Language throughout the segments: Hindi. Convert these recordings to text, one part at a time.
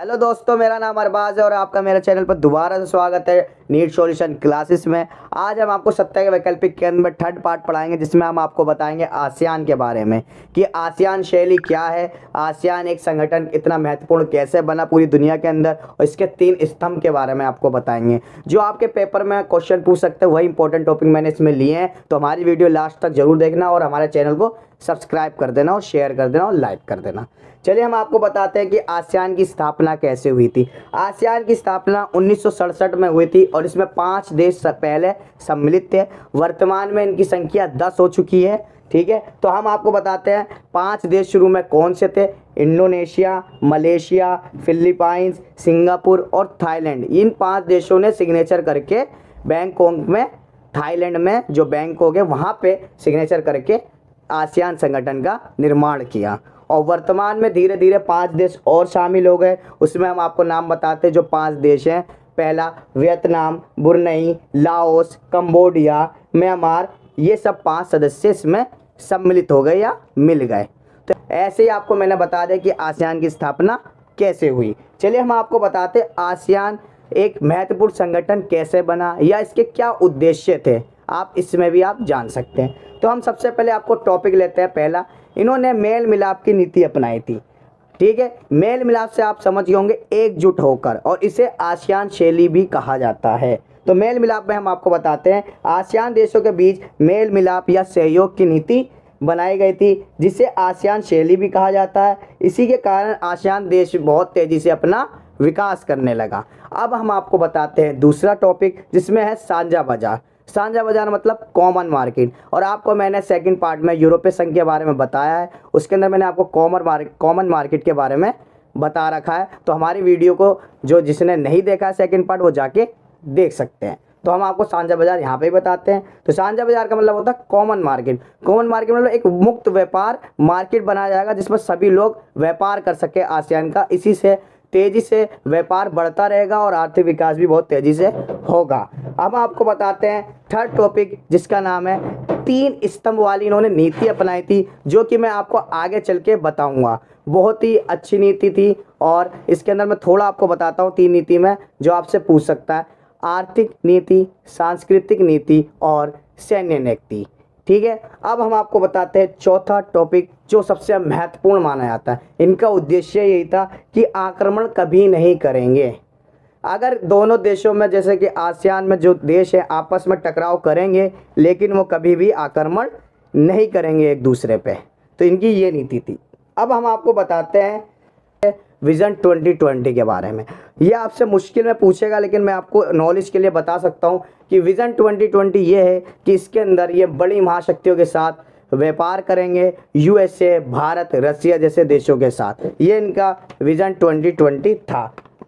हेलो दोस्तों, मेरा नाम अरबाज है और आपका मेरे चैनल पर दोबारा से स्वागत है नीट सॉल्यूशन क्लासेस में। आज हम आपको सत्ता के वैकल्पिक के अंदर थर्ड पार्ट पढ़ाएंगे, जिसमें हम आपको बताएंगे आसियान के बारे में कि आसियान शैली क्या है, आसियान एक संगठन इतना महत्वपूर्ण कैसे बना पूरी दुनिया के अंदर, और इसके 3 स्तंभ के बारे में आपको बताएंगे। जो आपके पेपर में क्वेश्चन पूछ सकते हैं वही इंपॉर्टेंट टॉपिक मैंने इसमें लिए हैं, तो हमारी वीडियो लास्ट तक जरूर देखना और हमारे चैनल को सब्सक्राइब कर देना और शेयर कर देना और लाइक कर देना। चलिए हम आपको बताते हैं कि आसियान की स्थापना कैसे हुई थी। आसियान की स्थापना 1967 में हुई थी और इसमें 5 देश पहले सम्मिलित थे। वर्तमान में इनकी संख्या 10 हो चुकी है। ठीक है, तो हम आपको बताते हैं 5 देश शुरू में कौन से थे। इंडोनेशिया, मलेशिया, फिलीपाइंस, सिंगापुर और थाईलैंड। इन 5 देशों ने सिग्नेचर करके बैंकॉक में, थाईलैंड में जो बैंकॉक है वहाँ पे सिग्नेचर करके आसियान संगठन का निर्माण किया। और वर्तमान में धीरे धीरे 5 देश और शामिल हो गए। उसमें हम आपको नाम बताते हैं जो 5 देश हैं। पहला Vietnam, Brunei, Laos, Cambodia, Myanmar. ये सब 5 सदस्य इसमें सम्मिलित हो गए या मिल गए। तो ऐसे ही आपको मैंने बता दिया कि आसियान की स्थापना कैसे हुई। चलिए हम आपको बताते हैं आसियान एक महत्वपूर्ण संगठन कैसे बना या इसके क्या उद्देश्य थे, आप इसमें भी आप जान सकते हैं। तो हम सबसे पहले आपको टॉपिक लेते हैं। पहला, इन्होंने मेल मिलाप की नीति अपनाई थी। ठीक है, मेल मिलाप से आप समझ गए होंगे एकजुट होकर, और इसे आसियान शैली भी कहा जाता है। तो मेल मिलाप में हम आपको बताते हैं आसियान देशों के बीच मेल मिलाप या सहयोग की नीति बनाई गई थी, जिसे आसियान शैली भी कहा जाता है। इसी के कारण आसियान देश बहुत तेजी से अपना विकास करने लगा। अब हम आपको बताते हैं दूसरा टॉपिक, जिसमें है साझा बाजार। साझा बाजार मतलब कॉमन मार्केट। और आपको मैंने सेकंड पार्ट में यूरोपीय संघ के बारे में बताया है, उसके अंदर मैंने आपको कॉमन मार्केट के बारे में बता रखा है। तो हमारी वीडियो को जिसने नहीं देखा है सेकंड पार्ट, वो जाके देख सकते हैं। तो हम आपको साझा बाजार यहाँ पे ही बताते हैं। तो साझा बाजार का मतलब होता है कॉमन मार्केट। कॉमन मार्केट मतलब एक मुक्त व्यापार मार्केट बनाया जाएगा जिसमें सभी लोग व्यापार कर सके आसियान का। इसी से तेजी से व्यापार बढ़ता रहेगा और आर्थिक विकास भी बहुत तेजी से होगा। अब आपको बताते हैं थर्ड टॉपिक, जिसका नाम है 3 स्तंभ वाली इन्होंने नीति अपनाई थी, जो कि मैं आपको आगे चल के बताऊंगा। बहुत ही अच्छी नीति थी और इसके अंदर मैं थोड़ा आपको बताता हूँ 3 नीति में जो आपसे पूछ सकता है। आर्थिक नीति, सांस्कृतिक नीति और सैन्य नीति। ठीक है, अब हम आपको बताते हैं चौथा टॉपिक, जो सबसे महत्वपूर्ण माना जाता है। इनका उद्देश्य यही था कि आक्रमण कभी नहीं करेंगे। अगर दोनों देशों में, जैसे कि आसियान में जो देश है, आपस में टकराव करेंगे, लेकिन वो कभी भी आक्रमण नहीं करेंगे एक दूसरे पे। तो इनकी ये नीति थी। अब हम आपको बताते हैं विजन 2020 के बारे में। ये आपसे मुश्किल में पूछेगा, लेकिन मैं आपको नॉलेज के लिए बता सकता हूँ कि विजन 2020 ये है कि इसके अंदर ये बड़ी महाशक्तियों के साथ व्यापार करेंगे, यूएसए, भारत, रसिया जैसे देशों के साथ। ये इनका विजन 2020 था।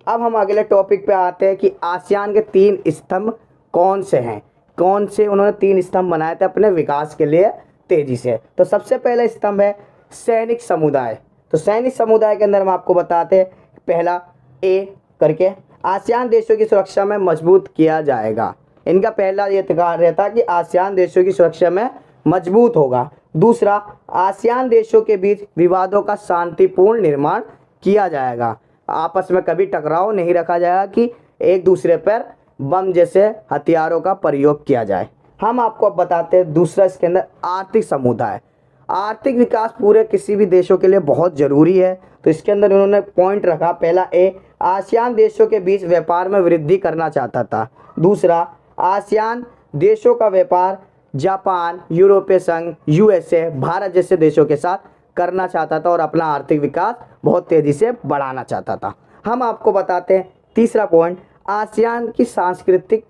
अब हम अगले टॉपिक पे आते हैं कि आसियान के 3 स्तंभ कौन से हैं, कौन से उन्होंने 3 स्तंभ बनाए थे अपने विकास के लिए तेजी से। तो सबसे पहला स्तंभ है सैनिक समुदाय। तो सैनिक समुदाय के अंदर हम आपको बताते हैं, पहला ए करके, आसियान देशों की सुरक्षा में मजबूत किया जाएगा। इनका पहला ये कार्य रहता कि आसियान देशों की सुरक्षा में मजबूत होगा। दूसरा, आसियान देशों के बीच विवादों का शांतिपूर्ण निर्माण किया जाएगा। आपस में कभी टकराव नहीं रखा जाएगा कि एक दूसरे पर बम जैसे हथियारों का प्रयोग किया जाए। हम आपको अब बताते हैं दूसरा, इसके अंदर आर्थिक समुदाय। आर्थिक विकास पूरे किसी भी देशों के लिए बहुत ज़रूरी है। तो इसके अंदर उन्होंने पॉइंट रखा, पहला ए, आसियान देशों के बीच व्यापार में वृद्धि करना चाहता था। दूसरा, आसियान देशों का व्यापार जापान, यूरोपीय संघ, यूएसए, भारत जैसे देशों के साथ करना चाहता था और अपना आर्थिक विकास बहुत तेज़ी से बढ़ाना चाहता था। हम आपको बताते हैं तीसरा पॉइंट, आसियान की सांस्कृतिक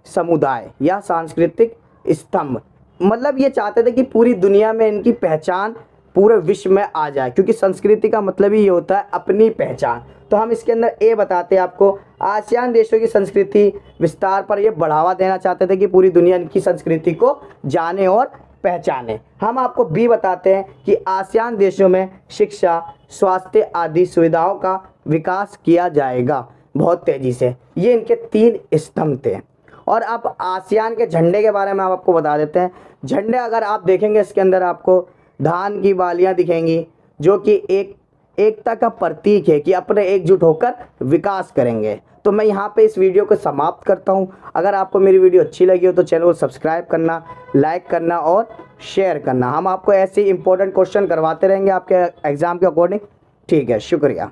समुदाय या सांस्कृतिक स्तंभ। मतलब ये चाहते थे कि पूरी दुनिया में इनकी पहचान पूरे विश्व में आ जाए, क्योंकि संस्कृति का मतलब ही ये होता है अपनी पहचान। तो हम इसके अंदर ए बताते हैं आपको, आसियान देशों की संस्कृति विस्तार पर ये बढ़ावा देना चाहते थे कि पूरी दुनिया इनकी संस्कृति को जाने और पहचाने। हम आपको बी बताते हैं कि आसियान देशों में शिक्षा, स्वास्थ्य आदि सुविधाओं का विकास किया जाएगा बहुत तेज़ी से। ये इनके 3 स्तंभ थे। और अब आसियान के झंडे के बारे में हम आपको बता देते हैं। झंडे अगर आप देखेंगे, इसके अंदर आपको धान की बालियां दिखेंगी, जो कि एक एकता का प्रतीक है कि अपने एकजुट होकर विकास करेंगे। तो मैं यहाँ पे इस वीडियो को समाप्त करता हूँ। अगर आपको मेरी वीडियो अच्छी लगी हो तो चैनल को सब्सक्राइब करना, लाइक करना और शेयर करना। हम आपको ऐसे इंपॉर्टेंट क्वेश्चन करवाते रहेंगे आपके एग्ज़ाम के अकॉर्डिंग। ठीक है, शुक्रिया।